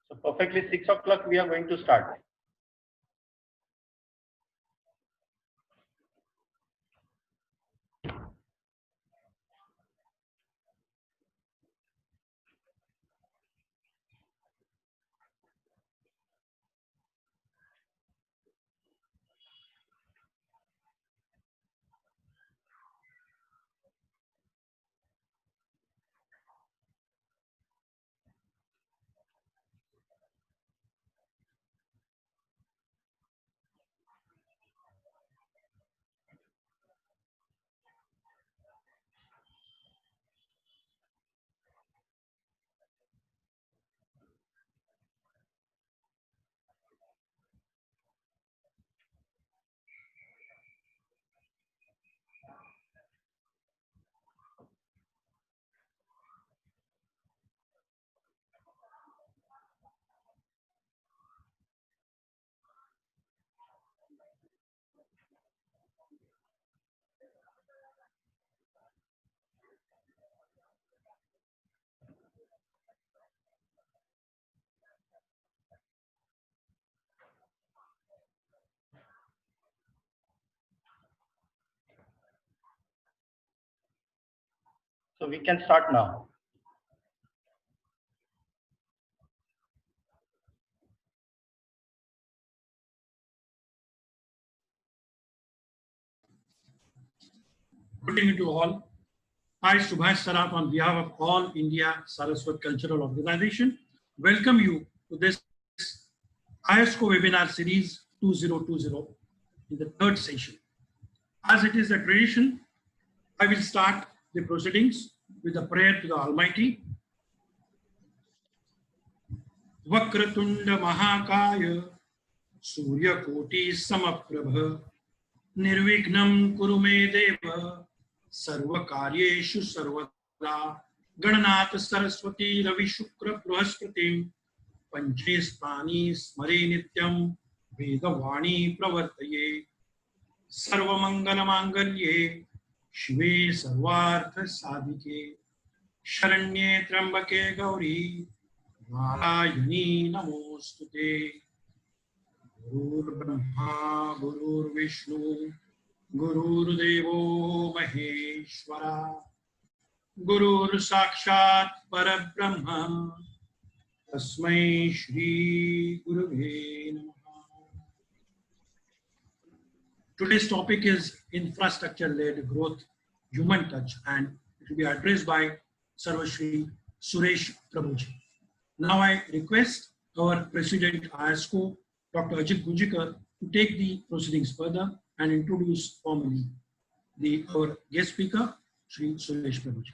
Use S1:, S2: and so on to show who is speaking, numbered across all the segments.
S1: So perfectly 6 o'clock we are going to start. So we can start now.
S2: Good evening to all. I, Subhash Saraf, on behalf of All India Saraswat Cultural Organization, welcome you to this ISCO webinar series 2020 in the third session. As it is a tradition, I will start the proceedings with a prayer to the Almighty. Vakratunda Mahakaya Surya Koti Samaprabha Nirvignam Kurume Deva Sarva Karyeshu Sarvada Gananath Saraswati Ravi Shukra Brahaspati Panchestani Smare Nityam Vedavani Pravartaye Sarva Mangala Mangalye Shive Sarvartha Sadhike Sharanye Trambake Gauri Narayani Namostute Gurur Brahma Gurur Vishnu Gurur Devo Maheshwara Gurur Sakshat Parabrahma Tasmai Shri Gurave Namaha. Today's topic is infrastructure-led growth, human touch, and it will be addressed by Sarvashri Suresh Prabhuji. Now I request our President ISCO, Dr. Ajit Gunjikar, to take the proceedings further and introduce formally our guest speaker, Shri Suresh Prabhuji.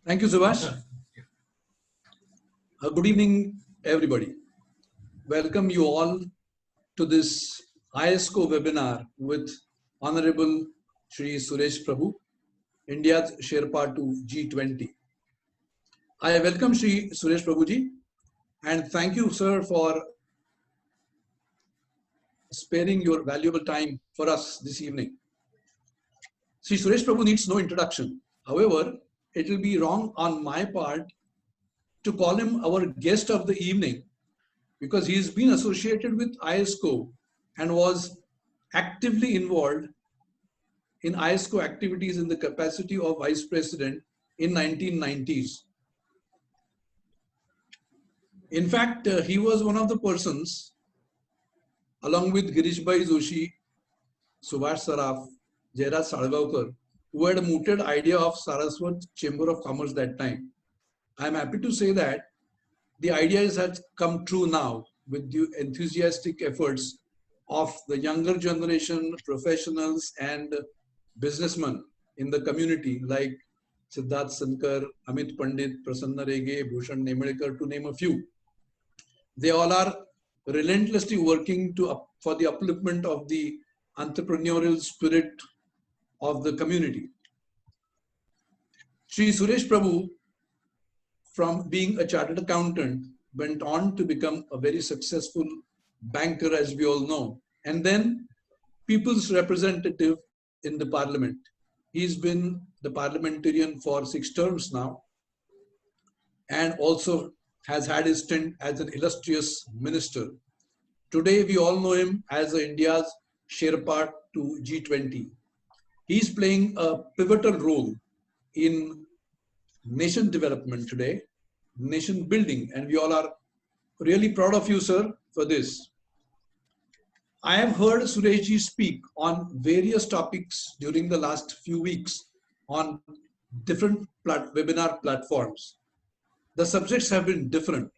S3: Thank you, Subhash. Good evening, everybody. Welcome you all to this ISCO webinar with Honorable Shri Suresh Prabhu, India's Sherpa to G20. I welcome Shri Suresh Prabhuji and thank you, sir, for sparing your valuable time for us this evening. Shri Suresh Prabhu needs no introduction. However, it will be wrong on my part to call him our guest of the evening because he has been associated with ISCO and was actively involved in ISCO activities in the capacity of Vice President in 1990s. In fact, he was one of the persons, along with Girishbhai Joshi, Subhash Saraf, Jairaj Salgaonkar, who had a mooted idea of Saraswat Chamber of Commerce that time. I am happy to say that the idea has come true now with the enthusiastic efforts of the younger generation, professionals and businessmen in the community like Siddharth Sankar, Amit Pandit, Prasanna Rege, Bhushan Nemalekar, to name a few. They all are relentlessly working for the upliftment of the entrepreneurial spirit of the community. Shri Suresh Prabhu, from being a chartered accountant, went on to become a very successful banker, as we all know, and then people's representative in the parliament. He's been the parliamentarian for 6 terms now, and also has had his stint as an illustrious minister. Today, we all know him as India's Sherpa to G20. He's playing a pivotal role in nation development today, nation building, and we all are really proud of you, sir, for this. I have heard Sureshji speak on various topics during the last few weeks on different webinar platforms. The subjects have been different,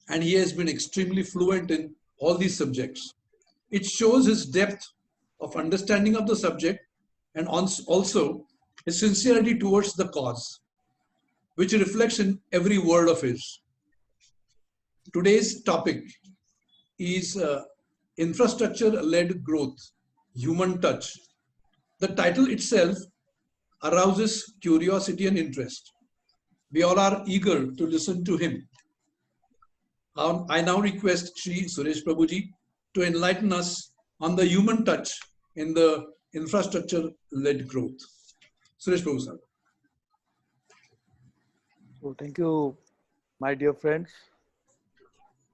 S3: and he has been extremely fluent in all these subjects. It shows his depth of understanding of the subject and also his sincerity towards the cause, which reflects in every word of his. Today's topic is infrastructure-led growth, human touch. The title itself arouses curiosity and interest. We all are eager to listen to him. I now request Shri Suresh Prabhuji to enlighten us on the human touch in the infrastructure-led growth. Suresh Prabhu, sir.
S4: So thank you, my dear friends,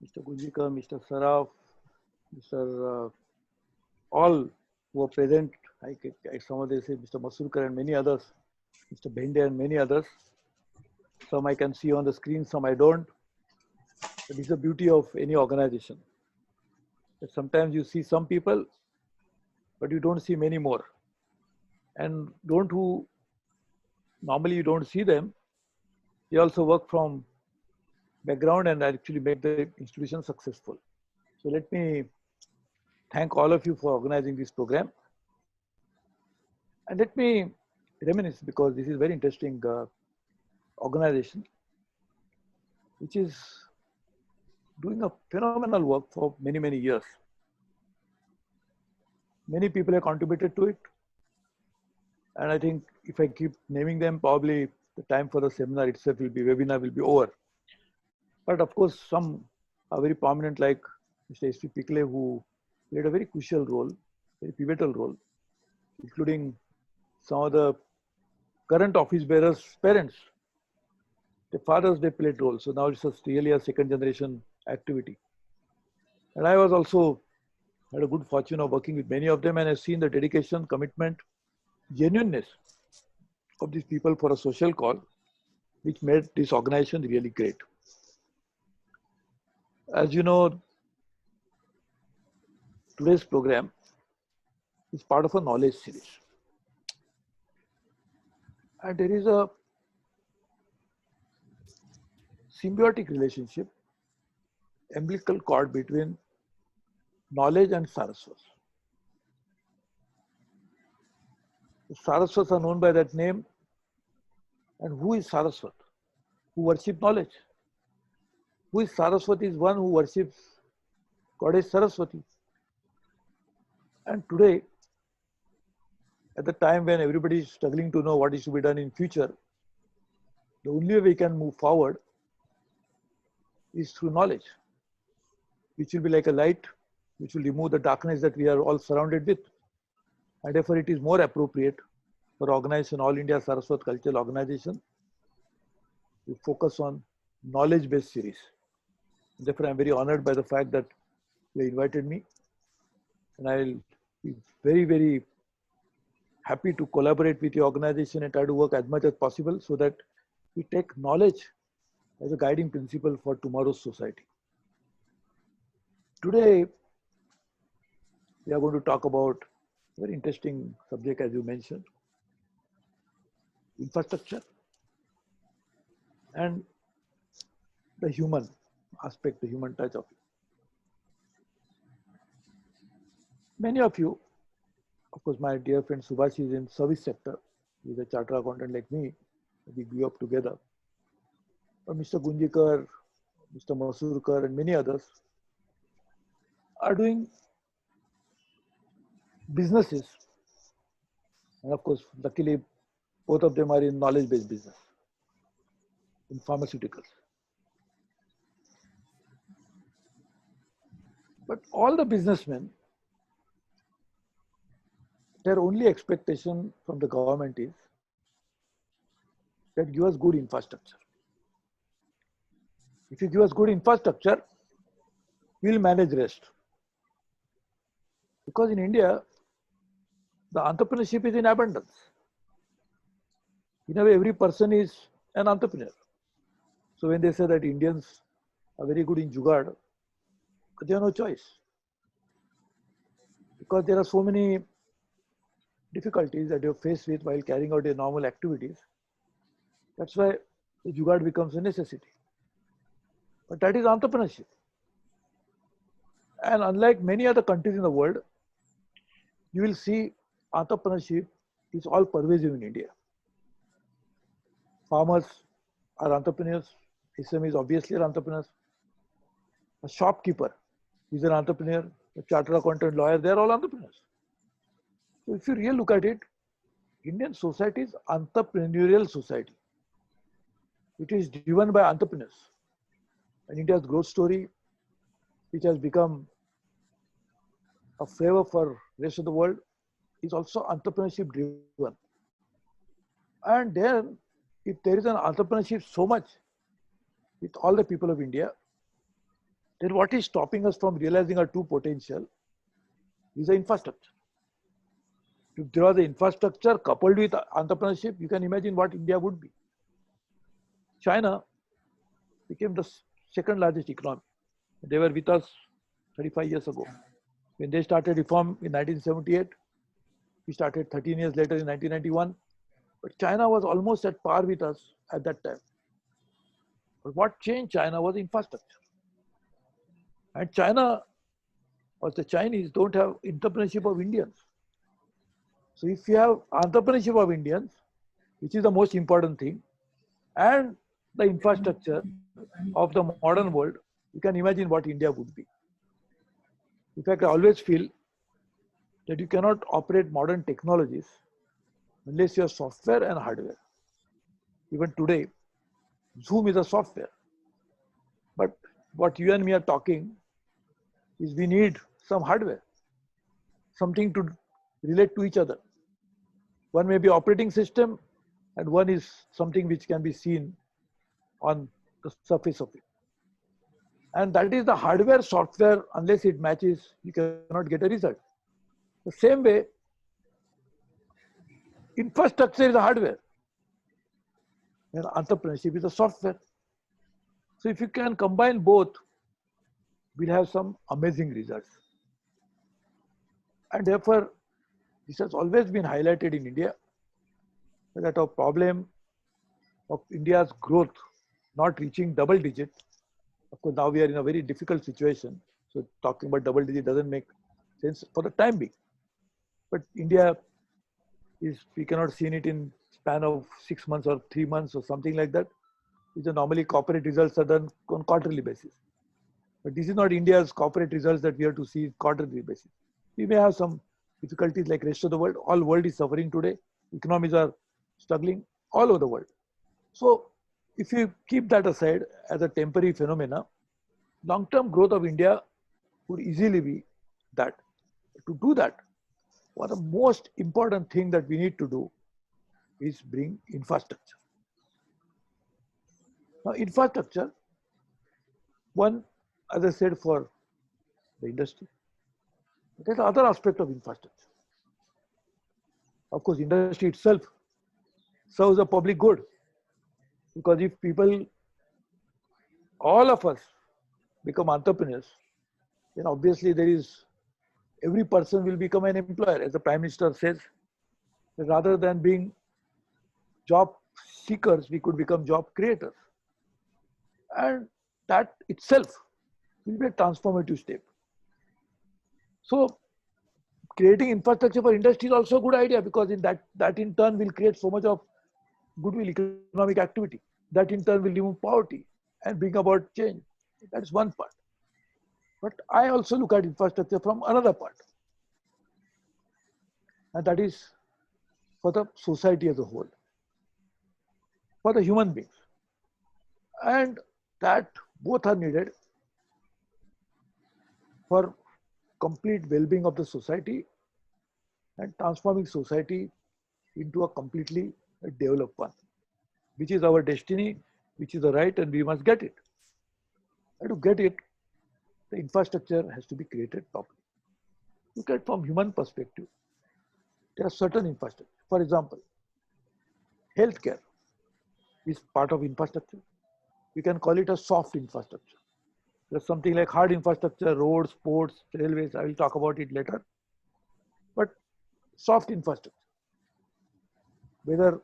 S4: Mr. Gunjikar, Mr. Saraf, Mr. All who are present. Some of them say Mr. Masurkar and many others, Mr. Bhende and many others. Some I can see on the screen, some I don't. But it's the beauty of any organization. That sometimes you see some people, but you don't see many more. And normally you don't see them. They also work from background and actually make the institution successful. So let me thank all of you for organizing this program. And let me reminisce, because this is very interesting organization, which is doing a phenomenal work for many, many years. Many people have contributed to it. And I think if I keep naming them, probably the time for the seminar itself webinar will be over. But of course, some are very prominent, like Mr. S.P. Pikle, who played a very crucial role, very pivotal role, including some of the current office bearers' parents. The fathers, they played role. So now it's really a second generation activity. And I was also had a good fortune of working with many of them, and I've seen the dedication, commitment, genuineness of these people for a social cause, which made this organization really great. As you know, today's program is part of a knowledge series. And there is a symbiotic relationship, umbilical cord between knowledge and Saraswats. The Saraswats are known by that name. And who is Saraswat? Who worships knowledge. Who is Saraswati is one who worships Goddess Saraswati. And today, at the time when everybody is struggling to know what is to be done in future, the only way we can move forward is through knowledge, which will be like a light, which will remove the darkness that we are all surrounded with. And therefore, it is more appropriate for organization, All India Saraswat Cultural Organization, to focus on knowledge-based series. Therefore, I'm very honored by the fact that you invited me. And I'll be very, very happy to collaborate with your organization and try to work as much as possible so that we take knowledge as a guiding principle for tomorrow's society. Today, we are going to talk about a very interesting subject, as you mentioned, infrastructure and the human aspect, the human touch of it. Many of you, of course, my dear friend Subhash is in service sector. He's a chartered accountant like me. We grew up together. But Mr. Gunjikar, Mr. Masurkar, and many others are doing businesses. And of course, luckily, both of them are in knowledge-based business, in pharmaceuticals. But all the businessmen, their only expectation from the government is that give us good infrastructure. If you give us good infrastructure, we'll manage rest. Because in India, the entrepreneurship is in abundance. In a way, every person is an entrepreneur. So when they say that Indians are very good in jugaad, they have no choice. Because there are so many difficulties that you're faced with while carrying out your normal activities. That's why the jugaad becomes a necessity. But that is entrepreneurship. And unlike many other countries in the world, you will see entrepreneurship is all pervasive in India. Farmers are entrepreneurs. SMEs obviously are entrepreneurs. A shopkeeper is an entrepreneur. A chartered accountant, lawyer, they are all entrepreneurs. So if you really look at it, Indian society is entrepreneurial society. It is driven by entrepreneurs. And India's growth story, which has become a flavor for rest of the world, is also entrepreneurship driven. And then, if there is an entrepreneurship so much with all the people of India, then what is stopping us from realizing our true potential is the infrastructure. If there was the infrastructure coupled with entrepreneurship, you can imagine what India would be. China became the second largest economy. They were with us 35 years ago. When they started reform in 1978, we started 13 years later in 1991. But China was almost at par with us at that time. But what changed China was infrastructure. And China, or the Chinese, don't have entrepreneurship of Indians. So if you have entrepreneurship of Indians, which is the most important thing, and the infrastructure of the modern world, you can imagine what India would be. In fact, I always feel that you cannot operate modern technologies unless you have software and hardware. Even today, Zoom is a software. But what you and me are talking is we need some hardware, something to relate to each other. One may be operating system and one is something which can be seen on the surface of it. And that is the hardware software, unless it matches, you cannot get a result. The same way, infrastructure is a hardware and entrepreneurship is a software. So if you can combine both, we'll have some amazing results. And therefore, this has always been highlighted in India, that our problem of India's growth not reaching double digit. Of course, now we are in a very difficult situation. So talking about double digit doesn't make sense for the time being. But India is, we cannot see it in span of 6 months or 3 months or something like that. Which are normally corporate results are done on quarterly basis. But this is not India's corporate results that we have to see quarterly basis. We may have some difficulties like rest of the world. All world is suffering today. Economies are struggling all over the world. So if you keep that aside as a temporary phenomena, long-term growth of India would easily be that. To do that, one of the most important thing that we need to do is bring infrastructure. Now, infrastructure, one, as I said, for the industry. There's other aspect of infrastructure. Of course, industry itself serves a public good. Because if people, all of us, become entrepreneurs, then obviously there is, every person will become an employer. As the Prime Minister says, rather than being job seekers, we could become job creators. And that itself will be a transformative step. So creating infrastructure for industry is also a good idea, because in that in turn will create so much of goodwill, economic activity. That in turn will remove poverty and bring about change. That's one part. But I also look at infrastructure from another part. And that is for the society as a whole, for the human beings. And that both are needed for complete well-being of the society and transforming society into a completely developed one, which is our destiny, which is the right, and we must get it. And to get it, the infrastructure has to be created properly. Look at from human perspective. There are certain infrastructure. For example, healthcare is part of infrastructure. We can call it a soft infrastructure. There's something like hard infrastructure, roads, ports, railways. I will talk about it later. But soft infrastructure, whether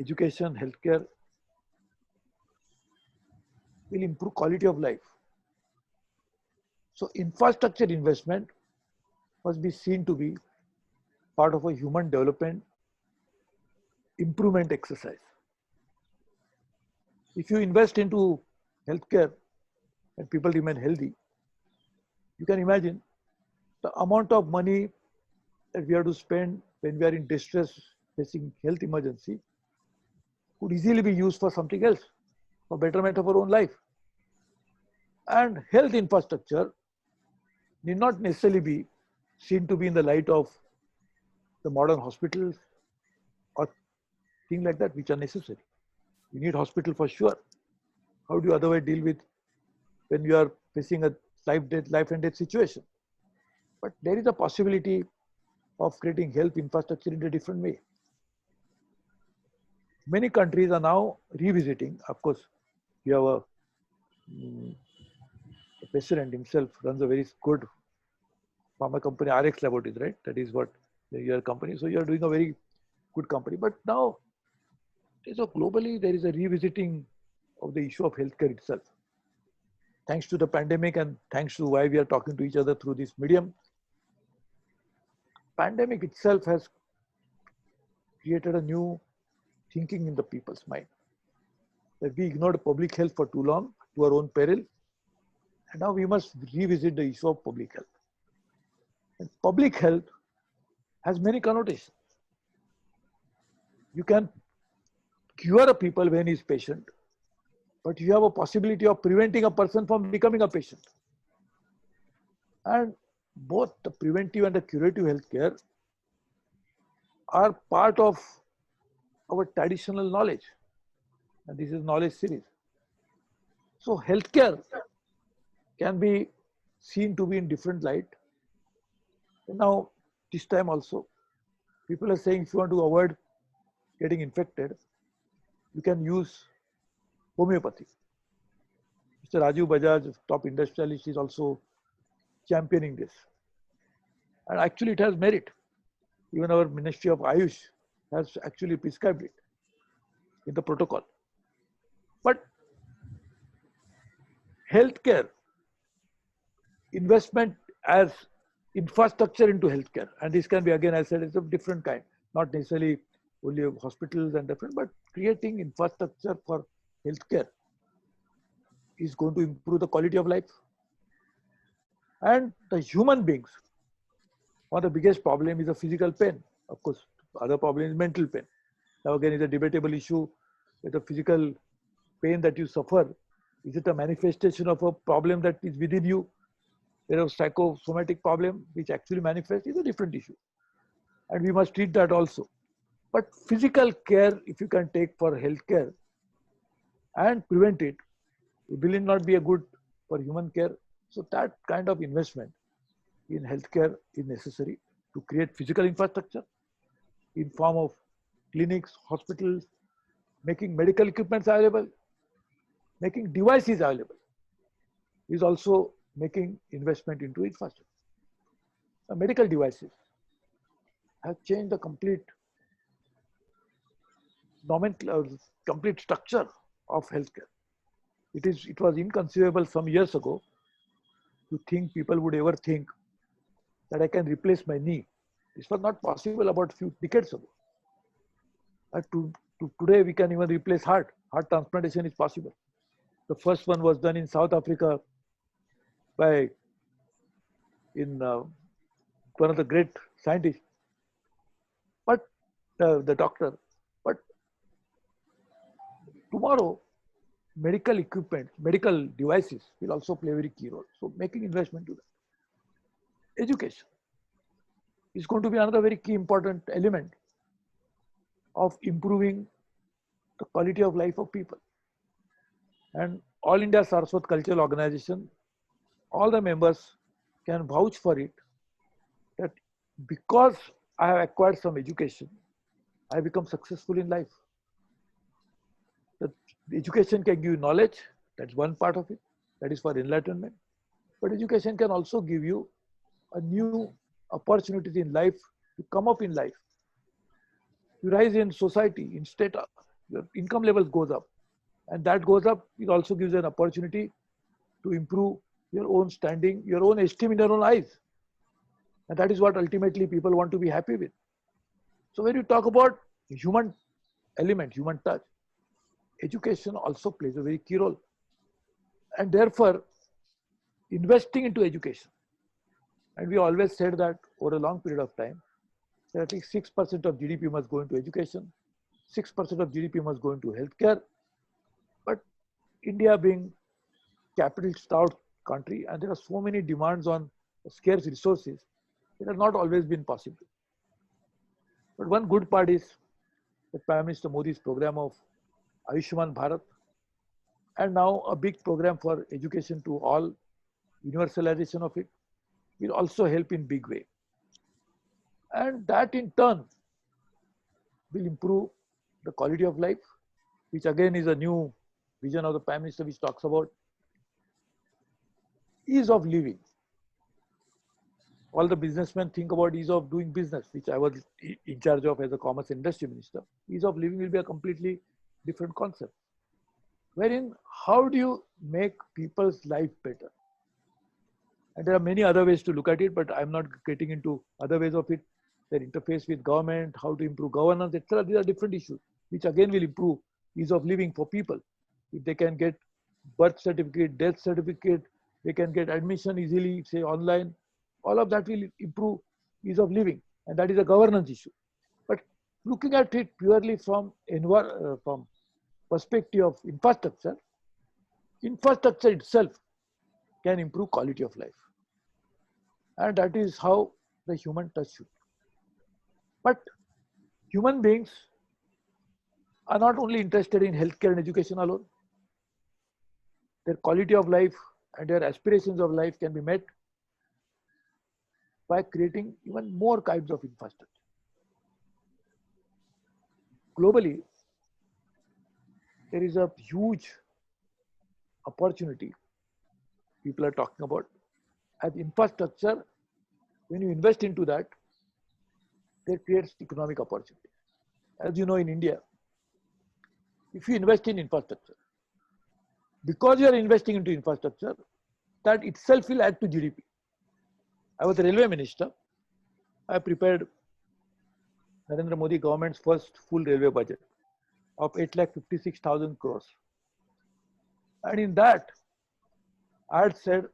S4: education, healthcare, will improve quality of life. So infrastructure investment must be seen to be part of a human development improvement exercise. If you invest into healthcare and people remain healthy, you can imagine the amount of money that we have to spend when we are in distress facing health emergency could easily be used for something else, for betterment of our own life. And health infrastructure need not necessarily be seen to be in the light of the modern hospitals or things like that which are necessary. You need hospital for sure. How do you otherwise deal with when you are facing a life and death situation? But there is a possibility of creating health infrastructure in a different way. Many countries are now revisiting. Of course, you have the president himself runs a very good pharma company, RX Laboratories, right? That is what your company. So you are doing a very good company. But now, globally, there is a revisiting of the issue of healthcare itself. Thanks to the pandemic and thanks to why we are talking to each other through this medium, pandemic itself has created a new thinking in the people's mind. That we ignored public health for too long to our own peril, and now we must revisit the issue of public health. And public health has many connotations. You can cure a people when he is patient, but you have a possibility of preventing a person from becoming a patient. And both the preventive and the curative healthcare are part of our traditional knowledge. And this is knowledge series. So healthcare can be seen to be in different light. And now, this time also, people are saying if you want to avoid getting infected, you can use homeopathy. Mr. Rajiv Bajaj, top industrialist, is also championing this. And actually it has merit. Even our Ministry of Ayush has actually prescribed it in the protocol. But healthcare, investment as infrastructure into healthcare, and this can be, again, I said, it's of different kind, not necessarily only hospitals and different, but creating infrastructure for healthcare is going to improve the quality of life. And the human beings, one of the biggest problem is the physical pain. Of course, the other problem is mental pain. Now again, it's a debatable issue with the physical pain that you suffer. Is it a manifestation of a problem that is within you? There is a psychosomatic problem which actually manifests, is a different issue. And we must treat that also. But physical care, if you can take for healthcare and prevent it, it will not be a good for human care. So that kind of investment in healthcare is necessary to create physical infrastructure in form of clinics, hospitals, making medical equipments available, making devices available, is also making investment into infrastructure. The medical devices have changed the complete nomenclature, complete structure of healthcare. It was inconceivable some years ago to think people would ever think that I can replace my knee. This was not possible about a few decades ago. Today we can even replace heart. Heart transplantation is possible. The first one was done in South Africa by one of the great scientists, but the doctor. But tomorrow, medical equipment, medical devices will also play a very key role. So making investment to that. Education is going to be another very key important element of improving the quality of life of people. And All India Saraswat Cultural Organization, all the members can vouch for it that because I have acquired some education, I become successful in life. The education can give you knowledge, that's one part of it, that is for enlightenment. But education can also give you a new opportunities in life to come up in life. You rise in society, in status, your income levels goes up. And that goes up, it also gives an opportunity to improve your own standing, your own esteem in your own eyes. And that is what ultimately people want to be happy with. So when you talk about human element, human touch, education also plays a very key role. And therefore, investing into education, and we always said that over a long period of time, that at least 6% of GDP must go into education, 6% of GDP must go into healthcare. But India being capital-starved country, and there are so many demands on scarce resources, it has not always been possible. But one good part is the Prime Minister Modi's program of Ayushman Bharat, and now a big program for education to all, universalization of it, will also help in big way. And that in turn will improve the quality of life, which again is a new vision of the Prime Minister, which talks about ease of living. All the businessmen think about ease of doing business, which I was in charge of as a Commerce and Industry Minister. Ease of living will be a completely different concept. Wherein, how do you make people's life better? And there are many other ways to look at it, but I'm not getting into other ways of it. Their interface with government, how to improve governance, etc. These are different issues, which again will improve ease of living for people. If they can get birth certificate, death certificate, they can get admission easily, say online, all of that will improve ease of living. And that is a governance issue. But looking at it purely from perspective of infrastructure, infrastructure itself can improve quality of life. And that is how the human touch should. But human beings are not only interested in healthcare and education alone. Their quality of life and their aspirations of life can be met by creating even more kinds of infrastructure. Globally, there is a huge opportunity people are talking about. As infrastructure, when you invest into that, that creates economic opportunity. As you know, in India, if you invest in infrastructure, because you are investing into infrastructure, that itself will add to GDP. I was a railway minister. I prepared Narendra Modi government's first full railway budget of 8,56,000 crores. And in that, I had said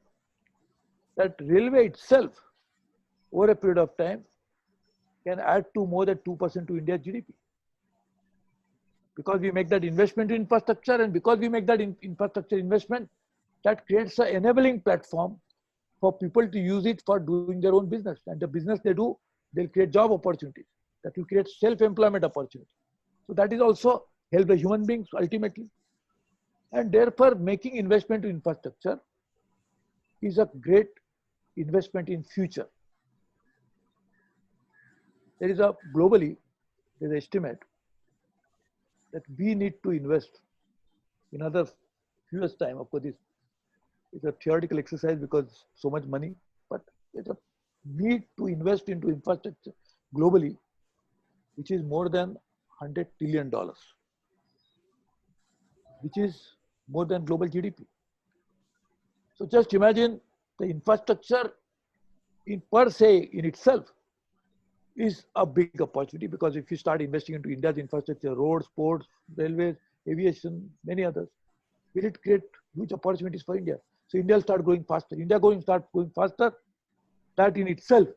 S4: that railway itself, over a period of time, can add to more than 2% to India's GDP. Because we make that investment in infrastructure, and because we make that infrastructure investment, that creates an enabling platform for people to use it for doing their own business. And the business they do, they'll create job opportunities. That will create self-employment opportunities. So that is also help the human beings ultimately. And therefore, making investment in infrastructure is a great investment in future. There is globally, there's an estimate that we need to invest in another few years' time. Of course, it's a theoretical exercise because so much money, but there's a need to invest into infrastructure globally, which is more than $100 trillion, which is more than global GDP. So just imagine the infrastructure in per se in itself is a big opportunity, because if you start investing into India's infrastructure, roads, ports, railways, aviation, many others, will it create huge opportunities for India? So India will start growing faster. Start going faster. That in itself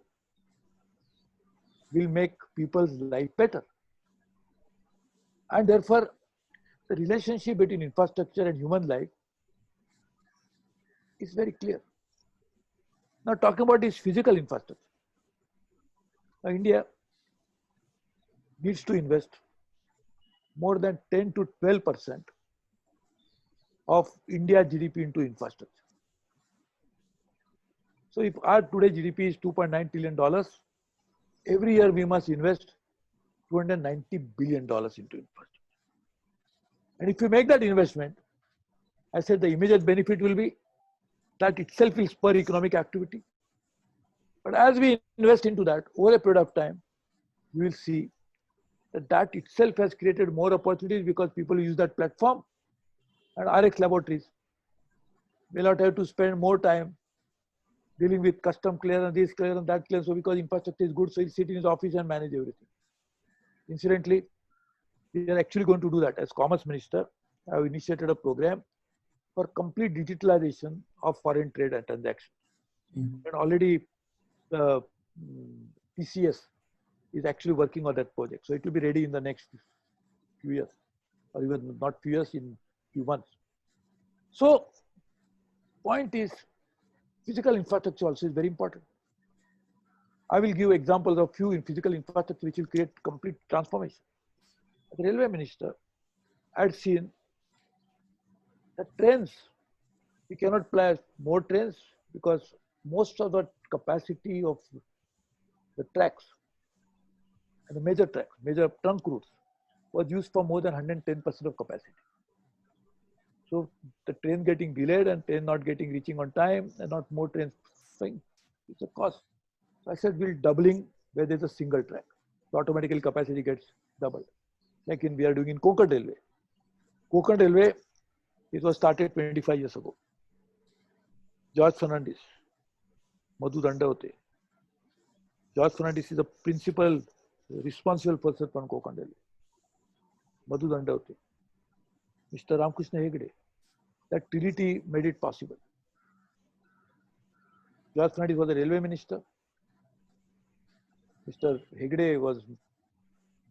S4: will make people's life better. And therefore, the relationship between infrastructure and human life is very clear. Now talking about this physical infrastructure. Now India needs to invest more than 10 to 12% of India GDP into infrastructure. So if our today GDP is $2.9 trillion, every year we must invest $290 billion into infrastructure. And if you make that investment, I said the immediate benefit will be that itself will spur economic activity. But as we invest into that over a period of time, you will see that that itself has created more opportunities because people use that platform, and RX laboratories will not have to spend more time dealing with custom clearance, this clearance, that clearance. So because infrastructure is good, so he'll sit in his office and manage everything. Incidentally, we are actually going to do that. As Commerce Minister, I have initiated a program for complete digitalization of foreign trade and transactions. And already the TCS is actually working on that project. So it will be ready in the next few years, or even not few years, in few months. So point is, physical infrastructure also is very important. I will give examples of few in physical infrastructure which will create complete transformation. As Railway Minister, I had seen that trains, we cannot place more trains because most of the capacity of the tracks and the major tracks, major trunk routes, was used for more than 110% of capacity. So the train getting delayed and train not reaching on time and not more trains flying, it's a cost. So I said we'll doubling where there's a single track. So automatically capacity gets doubled. Like we are doing in Konkan Railway. Konkan Railway, it was started 25 years ago. George Fernandes, Madhu Dandaote. George Fernandes is the principal responsible person for Konkan Railway. Madhu Dandaote. Mr. Ramkrishna Hegde. That treaty made it possible. George Fernandes was the railway minister. Mr. Hegde was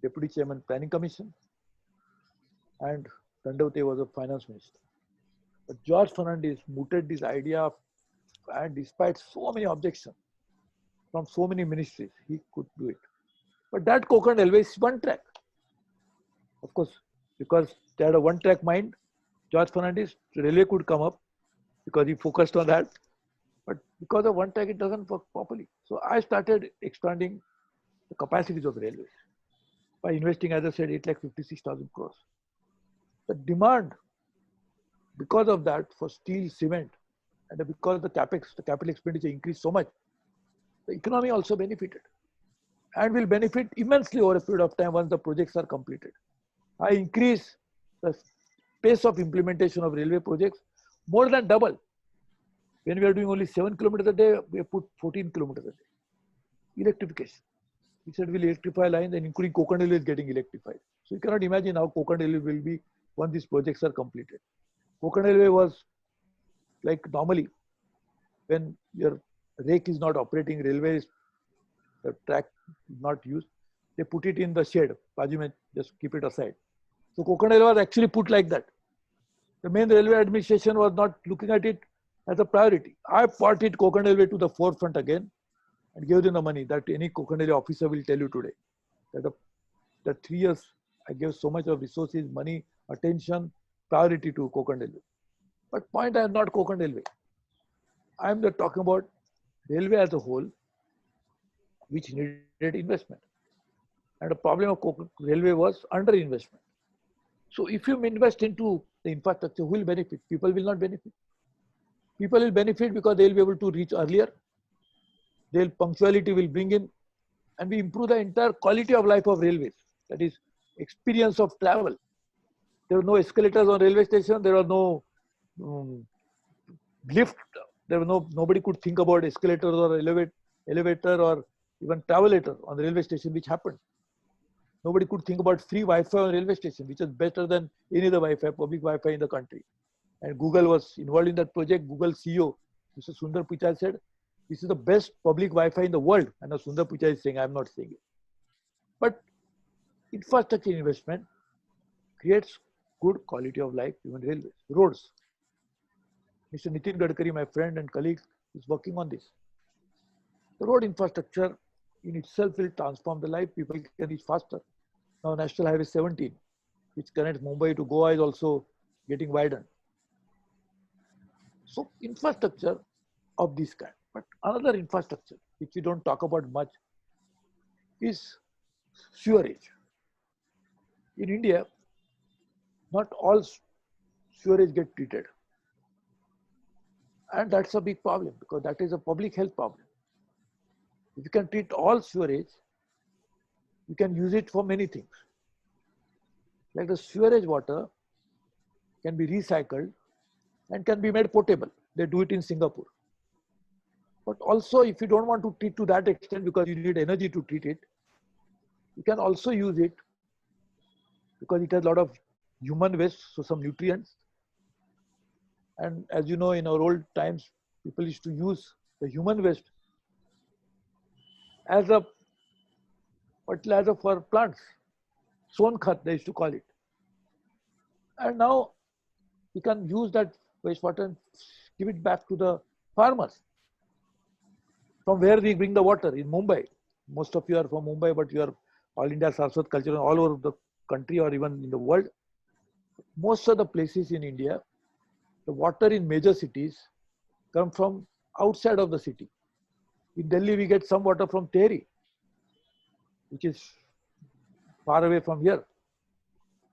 S4: deputy chairman planning commission, and Dandaote was a finance minister. But George Fernandes mooted this idea, and despite so many objections from so many ministries, he could do it. But that Konkan Railway is one track. Of course, because they had a one track mind, George Fernandes, the railway could come up because he focused on that. But because of one track, it doesn't work properly. So I started expanding the capacities of railways by investing, as I said, 8,56,000 crores. The demand, because of that, for steel, cement, and because the capex, the capital expenditure increased so much, the economy also benefited and will benefit immensely over a period of time once the projects are completed. I increase the pace of implementation of railway projects more than double. When we are doing only 7 kilometers a day, we have put 14 kilometers a day. Electrification. We said we'll electrify lines, and including Konkan Railway is getting electrified. So you cannot imagine how Konkan Railway will be once these projects are completed. Konkan Railway was like normally when your rake is not operating, railways, the track is not used, they put it in the shed. Bajume, just keep it aside. So Konkan Railway was actually put like that. The main railway administration was not looking at it as a priority. I brought it Konkan Railway to the forefront again and gave them the money that any Konkan Railway officer will tell you today. That the 3 years I gave so much of resources, money, attention, priority to Konkan Railway. But point, I am not Konkan Railway. I am talking about railway as a whole, which needed investment. And the problem of Konkan Railway was underinvestment. So if you invest into the infrastructure, who will benefit? People will not benefit. People will benefit because they will be able to reach earlier. Their punctuality will bring in, and we improve the entire quality of life of railways. That is experience of travel. There were no escalators on railway station. There was no lift. There was nobody could think about escalators or elevator or even travelator on the railway station, which happened. Nobody could think about free Wi-Fi on railway station, which is better than any other Wi-Fi, public Wi-Fi in the country. And Google was involved in that project. Google CEO, Mr. Sundar Pichai, said, this is the best public Wi-Fi in the world. And now Sundar Pichai is saying, I'm not saying it. But infrastructure investment creates good quality of life, even railways, roads. Mr. Nitin Gadkari, my friend and colleague, is working on this. The road infrastructure in itself will transform the life. People can reach faster. Now National Highway 17, which connects Mumbai to Goa, is also getting widened. So infrastructure of this kind. But another infrastructure which we don't talk about much is sewerage. In India, not all sewerage get treated. And that's a big problem because that is a public health problem. If you can treat all sewerage, you can use it for many things. Like the sewerage water can be recycled and can be made potable. They do it in Singapore. But also, if you don't want to treat to that extent because you need energy to treat it, you can also use it because it has a lot of human waste, so some nutrients. And as you know, in our old times, people used to use the human waste as a fertilizer for plants. Son khat, they used to call it. And now we can use that wastewater and give it back to the farmers. From where we bring the water in Mumbai. Most of you are from Mumbai, but you are All India Saraswat culture all over the country or even in the world. Most of the places in India, the water in major cities come from outside of the city. In Delhi, we get some water from Tehri, which is far away from here.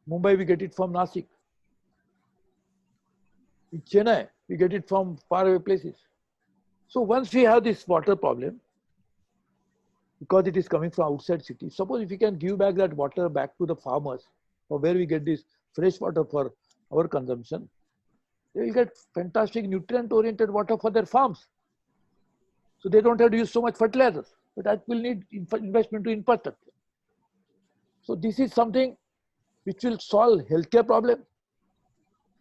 S4: Mumbai, we get it from Nasik. In Chennai, we get it from far away places. So once we have this water problem, because it is coming from outside city, suppose if we can give back that water back to the farmers, or where we get this fresh water for our consumption, they will get fantastic nutrient-oriented water for their farms. So they don't have to use so much fertilizers, but that will need investment to infrastructure. So this is something which will solve healthcare problem,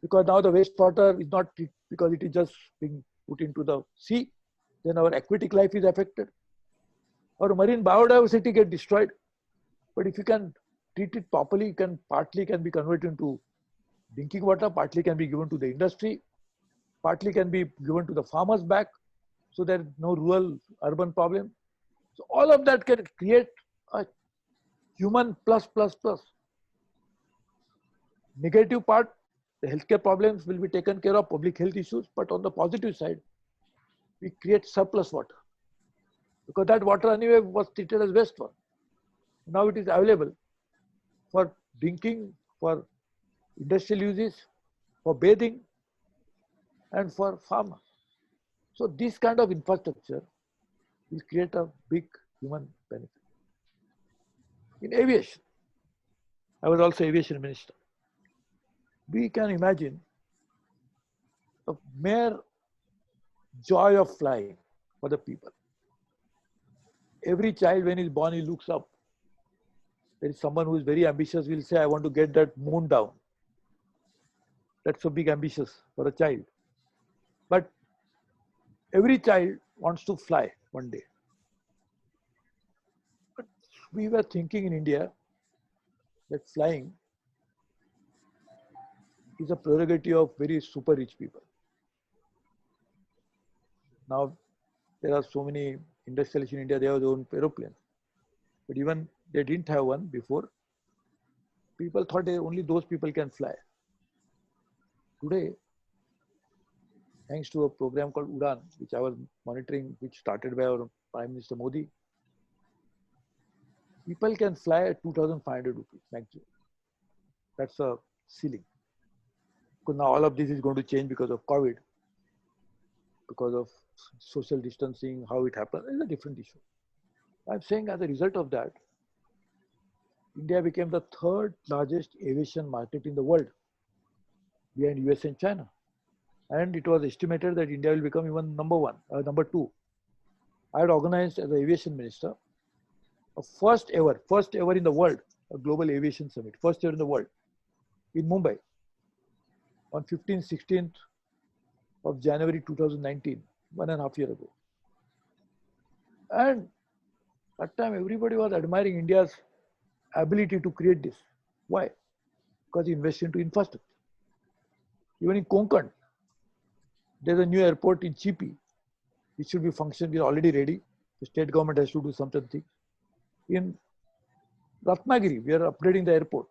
S4: because now the wastewater is not, because it is just being put into the sea, then our aquatic life is affected. Our marine biodiversity get destroyed. But if you can treat it properly, it can partly can be converted into drinking water, partly can be given to the industry, partly can be given to the farmers back, so there is no rural urban problem. So all of that can create a human plus. Negative part, the healthcare problems will be taken care of, public health issues, but on the positive side, we create surplus water. Because that water anyway was treated as wastewater. Now it is available for drinking, for industrial uses, for bathing, and for farmers. So this kind of infrastructure will create a big human benefit. In aviation, I was also aviation minister. We can imagine the mere joy of flying for the people. Every child, when he's born, he looks up. There is someone who is very ambitious, will say, I want to get that moon down. That's so big ambitious for a child. But every child wants to fly one day. But we were thinking in India that flying is a prerogative of very super rich people. Now, there are so many industrialists in India, they have their own aeroplanes. But even they didn't have one before. People thought only those people can fly. Today, thanks to a program called Udan, which I was monitoring, which started by our Prime Minister Modi, people can fly at 2,500 rupees maximum. That's a ceiling. Because now all of this is going to change because of COVID, because of social distancing, how it happens, is a different issue. I'm saying as a result of that, India became the third largest aviation market in the world, behind US and China. And it was estimated that India will become even number two. I had organized as an aviation minister a first ever in the world, a global aviation summit, first ever in the world, in Mumbai, on 15th, 16th of January 2019, 1.5 years ago. And that time everybody was admiring India's ability to create this. Why? Because he invested into infrastructure. Even in Konkan, there's a new airport in Chipi, which should be functioning, is already ready. The state government has to do something. In Ratnagiri, we are upgrading the airport,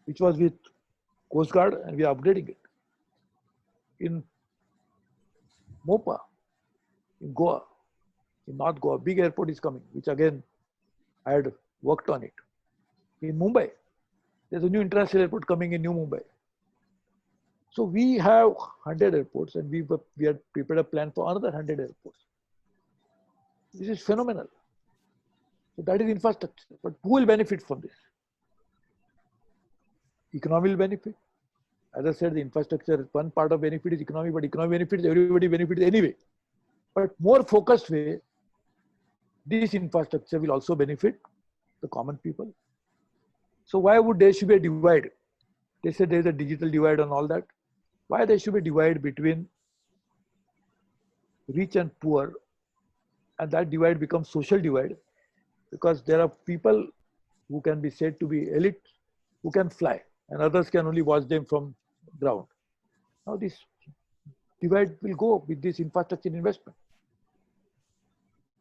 S4: which was with Coast Guard, and we are upgrading it. in Mopa, in Goa, in North Goa, big airport is coming, which again, I had worked on it. In Mumbai, there's a new international airport coming in New Mumbai. So we have 100 airports and we had prepared a plan for another 100 airports. This is phenomenal. So that is infrastructure. But who will benefit from this? Economy will benefit. As I said, the infrastructure, one part of benefit is economy, but economy benefits, everybody benefits anyway. But more focused way, this infrastructure will also benefit the common people. So why would there should be a divide? They said there is a digital divide and all that. Why there should be a divide between rich and poor, and that divide becomes social divide, because there are people who can be said to be elite who can fly and others can only watch them from ground. Now this divide will go with this infrastructure investment.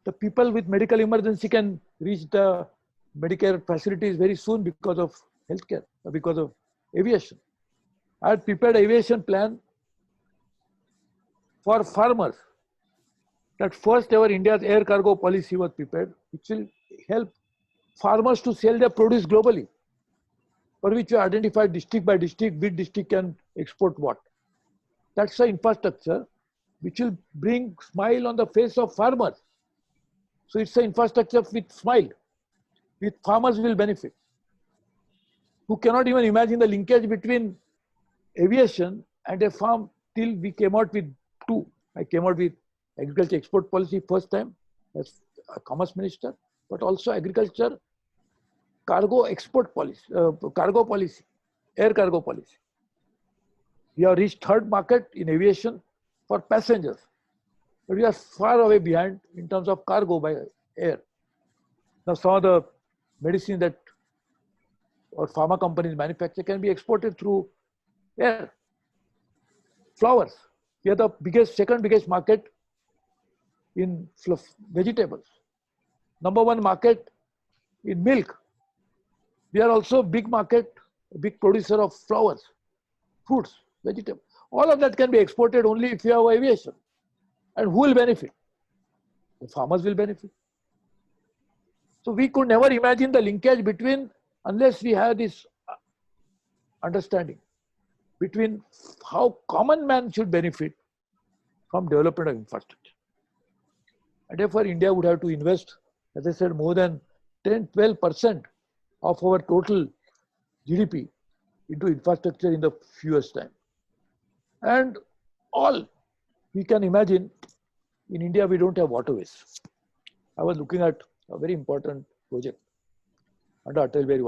S4: The people with medical emergency can reach the Medicare facilities very soon because of healthcare, because of aviation. I had prepared an aviation plan for farmers. That first ever India's air cargo policy was prepared, which will help farmers to sell their produce globally, for which we identified district by district, which district can export what. That's the infrastructure which will bring smile on the face of farmers. So it's an infrastructure with smile, with farmers will benefit, who cannot even imagine the linkage between aviation and a farm till we came out with two. I came out with agriculture export policy first time as a commerce minister, but also agriculture cargo export policy, cargo policy, air cargo policy. We have reached third market in aviation for passengers, but we are far away behind in terms of cargo by air. Now some of the medicine that or pharma companies manufacture can be exported through air. Flowers, we are the biggest, second biggest market in vegetables. Number one market in milk. We are also big market, big producer of flowers, fruits, vegetables. All of that can be exported only if you have aviation. And who will benefit? The farmers will benefit. So we could never imagine the linkage between, unless we have this understanding between how common man should benefit from development of infrastructure. And therefore India would have to invest, as I said, more than 10-12% of our total GDP into infrastructure in the fewest time. And all we can imagine, in India we don't have waterways. I was looking at a very important project under Atal Bihari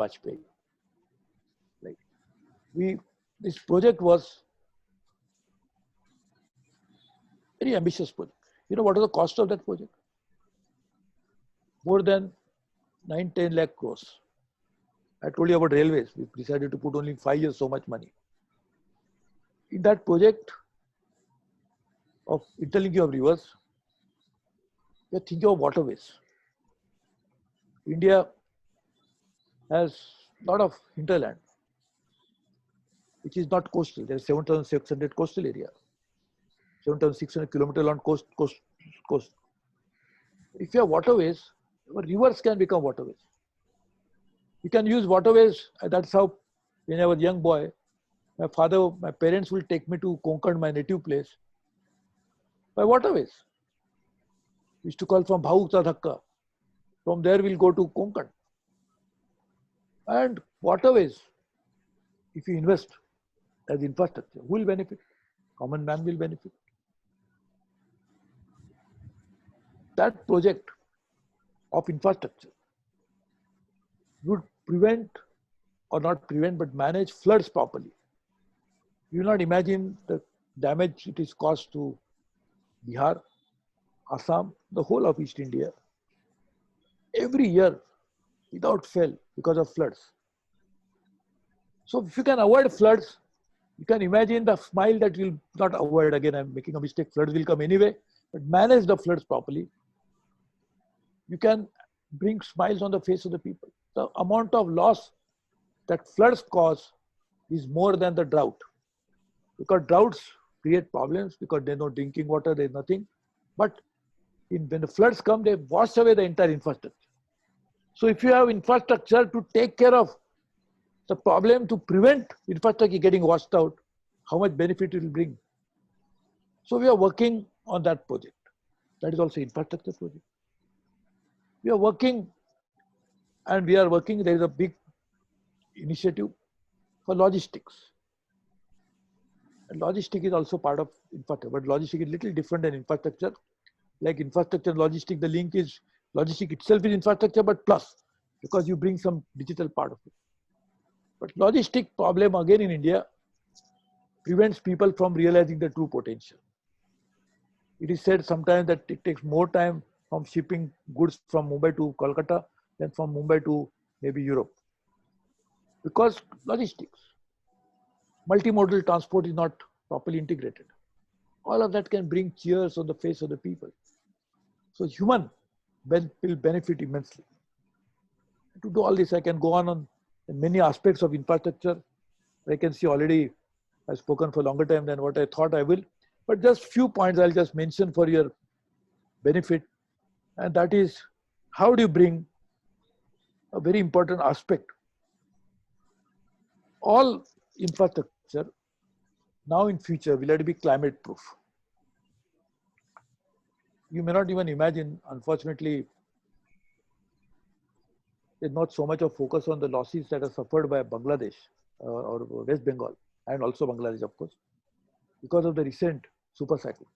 S4: Vajpayee. This project was very ambitious project. You know what was the cost of that project? More than 9-10 lakh crores. I told you about railways. We decided to put only 5 years so much money. In that project of interlinking of rivers, we are thinking of waterways. India has a lot of hinterland, which is not coastal. There is 7,600 coastal area, 7,600 kilometers long coast. If you have waterways, rivers can become waterways. You can use waterways. That's how, when I was a young boy, my parents will take me to Konkan, my native place, by waterways. We used to call from Bhaukta Dhakka. From there we'll go to Konkan. And waterways, if you invest as infrastructure, who will benefit? Common man will benefit. That project of infrastructure would prevent, or not prevent, but manage floods properly. You will not imagine the damage it is caused to Bihar, Assam, the whole of East India. Every year, without fail, because of floods. So if you can avoid floods, you can imagine the smile that will not avoid. Again, I'm making a mistake. Floods will come anyway, but manage the floods properly. You can bring smiles on the face of the people. The amount of loss that floods cause is more than the drought. Because droughts create problems because there's no drinking water, there's nothing. But when the floods come, they wash away the entire infrastructure. So if you have infrastructure to take care of the problem, to prevent infrastructure getting washed out, how much benefit it will bring. So we are working on that project. That is also infrastructure project. We are working, there is a big initiative for logistics. And logistics is also part of infrastructure, but logistics is a little different than infrastructure. Like infrastructure and logistics, the link is logistics itself is infrastructure, but plus, because you bring some digital part of it. But logistic problem again in India prevents people from realizing the true potential. It is said sometimes that it takes more time from shipping goods from Mumbai to Kolkata than from Mumbai to maybe Europe. Because logistics, multimodal transport is not properly integrated. All of that can bring tears on the face of the people. So human will benefit immensely. To do all this, I can go on many aspects of infrastructure. I can see already I've spoken for a longer time than what I thought I will. But just few points I'll just mention for your benefit. And that is, how do you bring a very important aspect? All infrastructure now in future will have to be climate proof. You may not even imagine, unfortunately, there's not so much of focus on the losses that are suffered by Bangladesh or West Bengal, and also Bangladesh, of course, because of the recent super cyclone.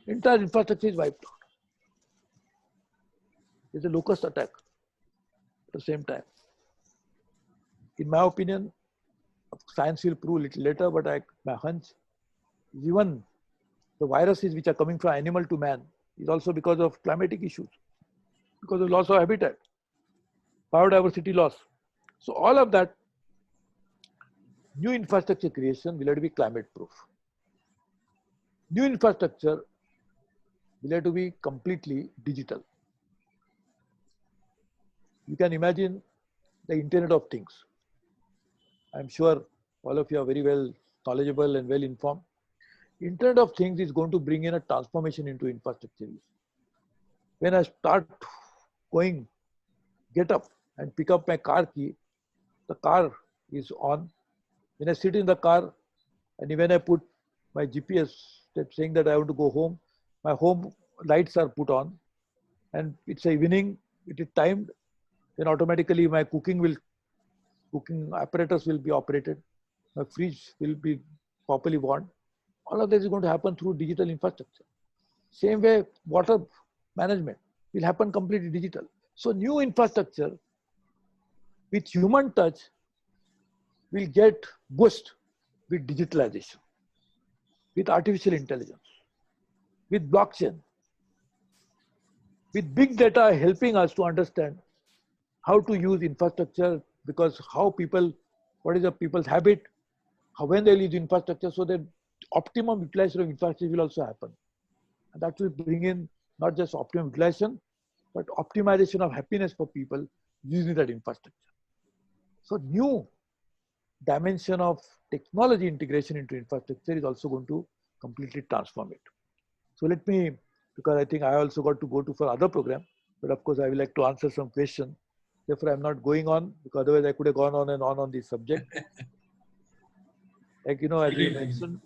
S4: Entire infrastructure is wiped out. It's a locust attack at the same time. In my opinion, science will prove a little later, but my hunch, even the viruses which are coming from animal to man is also because of climatic issues, because of loss of habitat, biodiversity loss. So all of that, new infrastructure creation will have to be climate proof. New infrastructure will have to be completely digital. You can imagine the Internet of Things. I'm sure all of you are very well knowledgeable and well informed. Internet of Things is going to bring in a transformation into infrastructure. When I start get up and pick up my car key, the car is on. When I sit in the car and when I put my GPS saying that I want to go home, my home lights are put on and it's evening, it is timed, then automatically my cooking apparatus will be operated, my fridge will be properly warmed. All of this is going to happen through digital infrastructure. Same way, water management will happen completely digital. So new infrastructure with human touch will get boost with digitalization, with artificial intelligence, with blockchain, with big data helping us to understand how to use infrastructure, because what is the people's habit, when they use infrastructure, so that optimum utilization of infrastructure will also happen. And that will bring in not just optimum utilization, but optimization of happiness for people using that infrastructure. So new dimension of technology integration into infrastructure is also going to completely transform it. So let me, because I think I also got to go to for other program, but of course I would like to answer some questions. Therefore, I'm not going on, because otherwise I could have gone on and on this subject. Like, as we mentioned,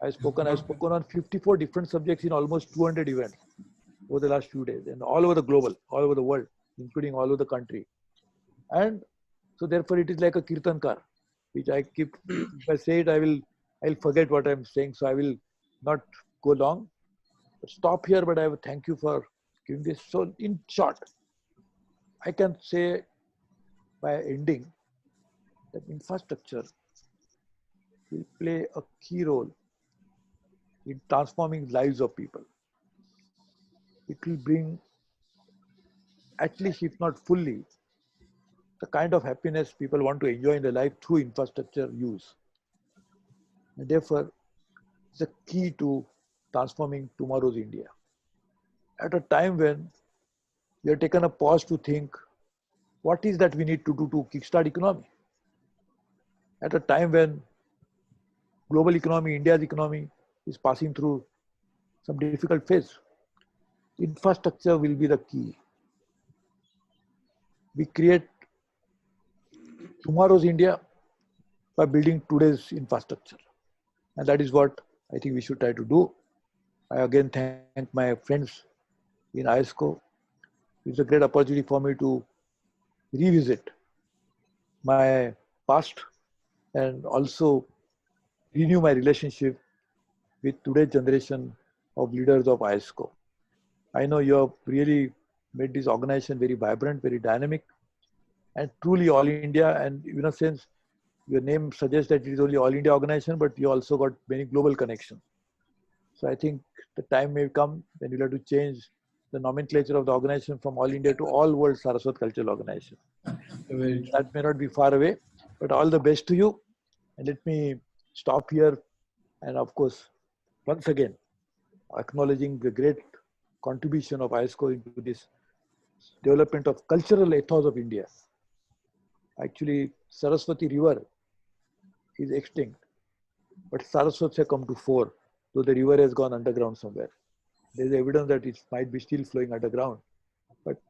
S4: I've spoken on 54 different subjects in almost 200 events over the last few days, and all over the global, all over the world, including all over the country. And so therefore it is like a kirtankar, which I keep, if I say it, I'll forget what I'm saying. So I will not go long, but stop here. But I will thank you for giving this. So in short, I can say by ending that infrastructure will play a key role in transforming lives of people. It will bring, at least if not fully, the kind of happiness people want to enjoy in their life through infrastructure use. And therefore, it's a key to transforming tomorrow's India. At a time when we have taken a pause to think, what is that we need to do to kickstart economy? At a time when global economy, India's economy is passing through some difficult phase. Infrastructure will be the key. We create tomorrow's India by building today's infrastructure. And that is what I think we should try to do. I again thank my friends in ISCO. It's a great opportunity for me to revisit my past and also renew my relationship with today's generation of leaders of ISCO. I know you have really made this organization very vibrant, very dynamic, and truly all India. And in a sense, your name suggests that it is only all India organization, but you also got many global connections. So I think the time may come when you'll have to change the nomenclature of the organization from All India to All World Saraswat Cultural Organization. That may not be far away, but all the best to you. And let me stop here. And of course, once again, acknowledging the great contribution of ISCO into this development of cultural ethos of India. Actually, Saraswati River is extinct, but Saraswats have come to fore, though the river has gone underground somewhere. There is evidence that it might be still flowing underground. But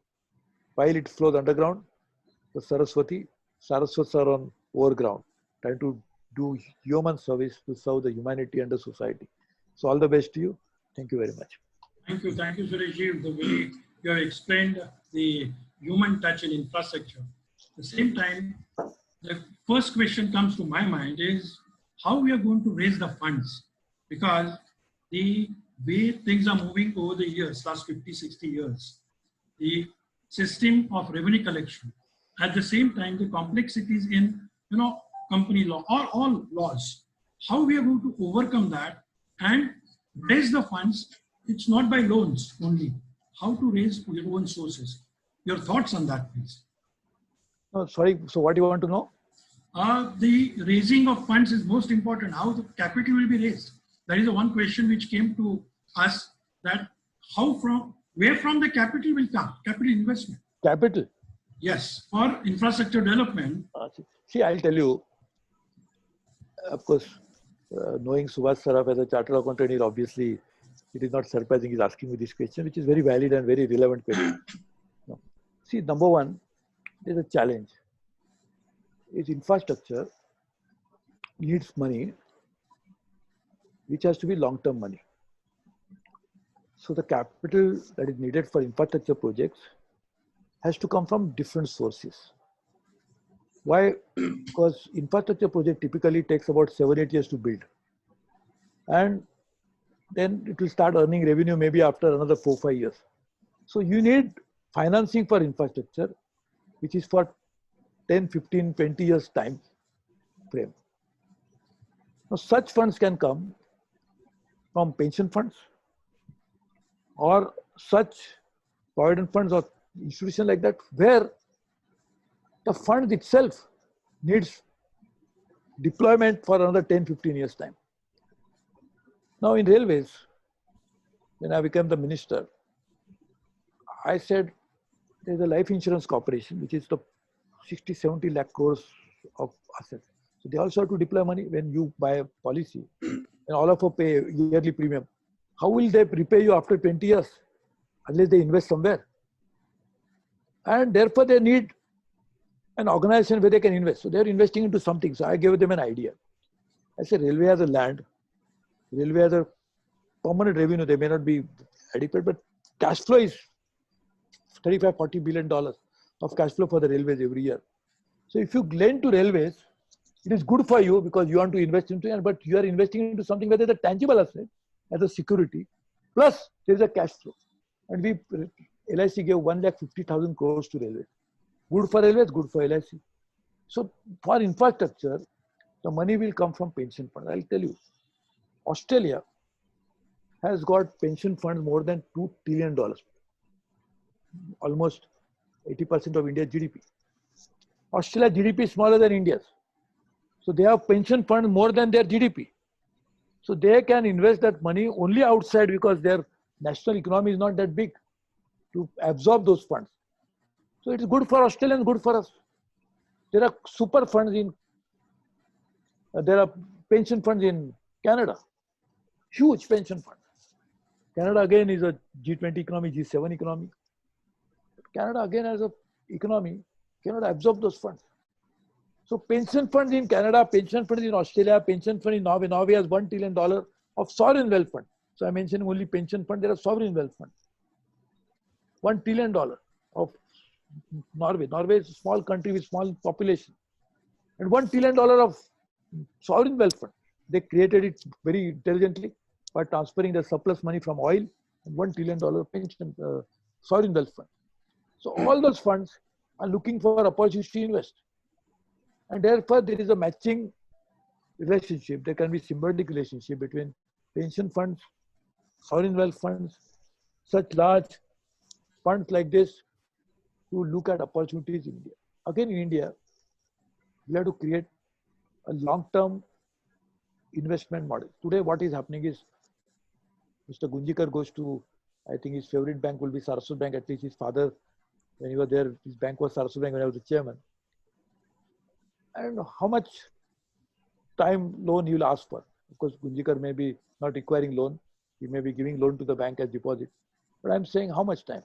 S4: while it flows underground, the Saraswats are on overground, trying to do human service to serve the humanity and the society. So all the best to you. Thank you very much.
S2: Thank you, Sureshji. The way you have explained the human touch in infrastructure. At the same time, the first question comes to my mind is how we are going to raise the funds, because the way things are moving over the years, last 50, 60 years, the system of revenue collection, at the same time, the complexities in, company law or all laws, how we are going to overcome that and raise the funds. It's not by loans only. How to raise your own sources. Your thoughts on that, please.
S4: Oh, sorry, so what do you want to know?
S2: The raising of funds is most important. How the capital will be raised. That is the one question which came to us, that where from the capital will come, capital investment.
S4: Capital?
S2: Yes, for infrastructure development.
S4: See, I'll tell you, of course, knowing Subhash Saraf as a chartered accountant, obviously, it is not surprising he's asking me this question, which is very valid and very relevant question. No. See, number one, there's a challenge. Is infrastructure needs money, which has to be long-term money. So the capital that is needed for infrastructure projects has to come from different sources. Why? Because infrastructure project typically takes about 7-8 years to build. And then it will start earning revenue maybe after another 4-5 years. So you need financing for infrastructure, which is for 10, 15, 20 years time frame. Now such funds can come from pension funds or such provident funds or institutions like that, where the fund itself needs deployment for another 10, 15 years time. Now in railways, when I became the minister, I said there's a life insurance corporation, which is the 60, 70 lakh crores of assets. So they also have to deploy money when you buy a policy and all of us pay yearly premium. How will they repay you after 20 years unless they invest somewhere? And therefore they need an organization where they can invest. So they're investing into something. So I gave them an idea. I said, railway has a land, railway has a permanent revenue. They may not be adequate, but cash flow is $35, $40 billion of cash flow for the railways every year. So if you lend to railways, it is good for you because you want to invest into it, but you are investing into something where there's a tangible asset as a security, plus there's a cash flow. And LIC gave 1,50,000 crores to railways. Good for railways, good for LIC. So for infrastructure, the money will come from pension funds. I'll tell you, Australia has got pension funds more than $2 trillion, almost 80% of India's GDP. Australia's GDP is smaller than India's. So they have pension funds more than their GDP. So they can invest that money only outside because their national economy is not that big to absorb those funds. So it is good for Australians, good for us. There are super funds there are pension funds in Canada. Huge pension funds. Canada again is a G20 economy, G7 economy. Canada again as a economy cannot absorb those funds. So pension funds in Canada, pension funds in Australia, pension fund in Norway. Norway has $1 trillion of sovereign wealth fund. So I mentioned only pension fund, there are sovereign wealth fund. $1 trillion of Norway. Norway is a small country with small population. And $1 trillion of sovereign wealth fund. They created it very intelligently by transferring the surplus money from oil and $1 trillion pension sovereign wealth fund. So all those funds are looking for opportunities to invest. And therefore, there is a matching relationship. There can be symbiotic relationship between pension funds, sovereign wealth funds, such large funds like this to look at opportunities in India. Again, in India, we have to create a long-term investment model. Today, what is happening is Mr. Gunjikar goes to, I think his favorite bank will be Saraswat Bank, at least his father, when he was there, his bank was Saraswat Bank when I was the chairman. And how much time loan he will ask for? Of course, Gunjikar may be not requiring loan. He may be giving loan to the bank as deposit. But I'm saying how much time?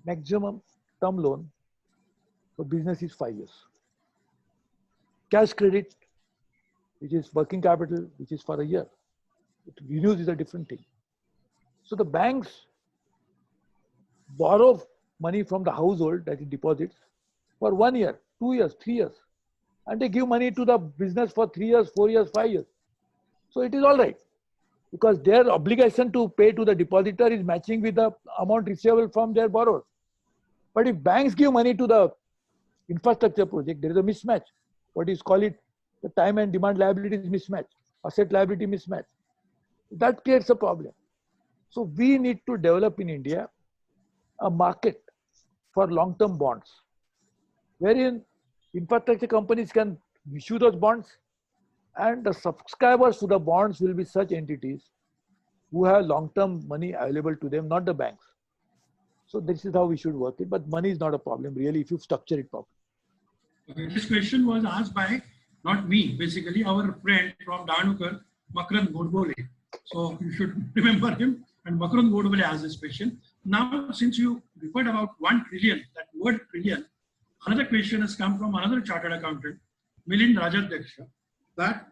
S4: Maximum term loan for business is 5 years. Cash credit, which is working capital, which is for a year. It renews is a different thing. So the banks borrow money from the household that it deposits for 1 year, 2 years, 3 years. And they give money to the business for 3 years, 4 years, 5 years. So it is all right. Because their obligation to pay to the depositor is matching with the amount receivable from their borrower. But if banks give money to the infrastructure project, there is a mismatch. What is called it, the time and demand liability is mismatch, asset liability mismatch. That creates a problem. So we need to develop in India a market for long-term bonds, wherein infrastructure companies can issue those bonds and the subscribers to the bonds will be such entities who have long-term money available to them, not the banks. So this is how we should work it, but money is not a problem really if you structure it properly.
S2: Okay, this question was asked by, not me, basically our friend from Dhanukar, Makarand Godbole. So you should remember him, and Makarand Godbole asked this question. Now, since you referred about 1 trillion, that word trillion, another question has come from another chartered accountant, Milind Rajadhyaksha, that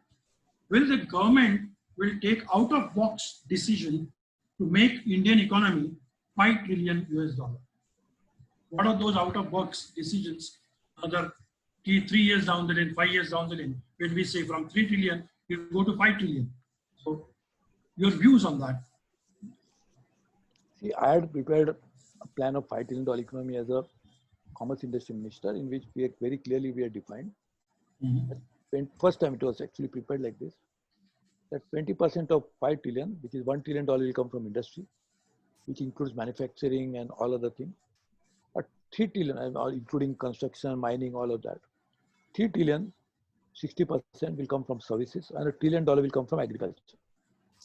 S2: will the government will take out-of-box decision to make Indian economy $5 trillion US. What are those out-of-box decisions? Another 3 years down the line, 5 years down the line, when we say from 3 trillion, you go to 5 trillion. So your views on that?
S4: See, I had prepared a plan of $5 trillion economy as a commerce industry minister, in which we very clearly we are defined. First time it was actually prepared like this, that 20% of 5 trillion, which is $1 trillion will come from industry, which includes manufacturing and all other things. But 3 trillion, including construction, mining, all of that. 3 trillion, 60% will come from services and $1 trillion will come from agriculture,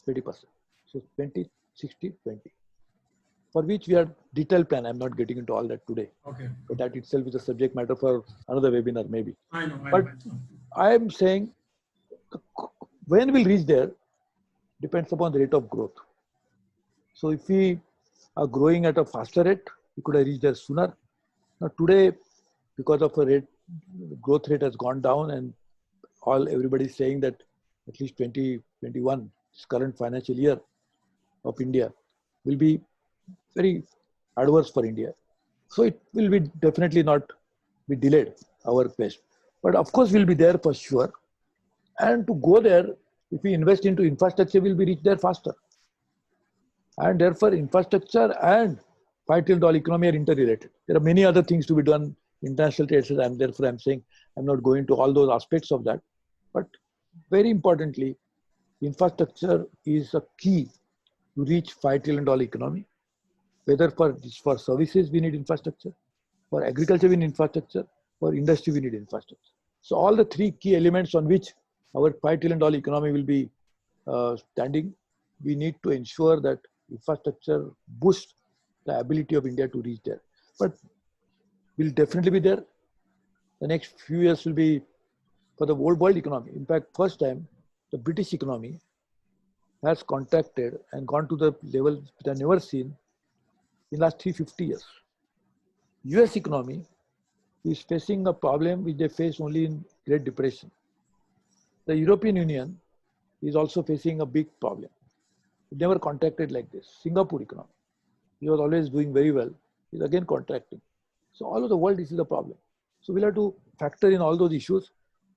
S4: 20%. So 20, 60, 20. For which we have detailed plan. I'm not getting into all that today.
S2: Okay.
S4: But that itself is a subject matter for another webinar maybe.
S2: I know.
S4: But I am saying when we'll reach there depends upon the rate of growth. So if we are growing at a faster rate, we could have reached there sooner. Now today, because of a rate, growth rate has gone down and everybody is saying that at least 2021, this current financial year of India will be very adverse for India. So it will be definitely not be delayed, our best. But of course, we'll be there for sure. And to go there, if we invest into infrastructure, we'll be reach there faster. And therefore, infrastructure and $5 trillion economy are interrelated. There are many other things to be done, international trade. Therefore, I'm saying I'm not going to all those aspects of that. But very importantly, infrastructure is a key to reach $5 trillion economy. Whether for services, we need infrastructure. For agriculture, we need infrastructure. For industry, we need infrastructure. So all the three key elements on which our $5 trillion economy will be standing, we need to ensure that infrastructure boosts the ability of India to reach there. But we'll definitely be there. The next few years will be for the world economy. In fact, first time, the British economy has contracted and gone to the level that I've never seen in the last 350 years. US economy is facing a problem which they faced only in Great Depression. The European Union is also facing a big problem. It never contracted like this. Singapore economy, it was always doing very well, is again contracting. So all over the world, this is a problem. So we'll have to factor in all those issues